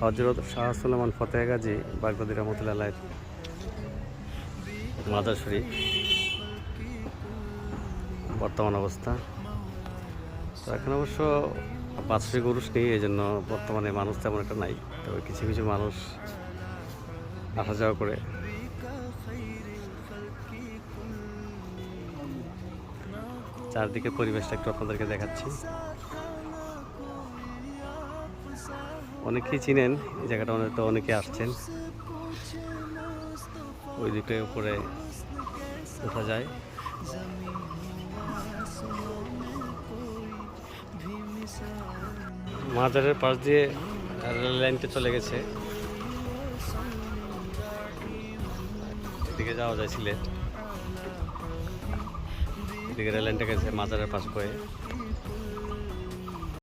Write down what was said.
হযরত Shah Sulaiman Fateh Gazi Baghdadi রহমতুল্লাহ আলাইহির মাজার শরীফ বর্তমান অবস্থা। তো এখন অবশ্য বাৎসরিক উরুস নেই, এই জন্য বর্তমানে মানুষ তেমন একটা নাই। তবে কিছু কিছু মানুষ আসা যাওয়া করে। চারদিকের পরিবেশটা একটু আপনাদেরকে দেখাচ্ছি। অনেকেই চিনেন এই জায়গাটা, তো অনেকে আসছেন। ওই দিকটার উপরে ওঠা যায়। মাজারের পাশ দিয়ে রেল লাইনটা চলে গেছে, এদিকে যাওয়া যায় সিলেট। এদিকে রেল লাইনটা গেছে মাজারের পাশ বয়ে।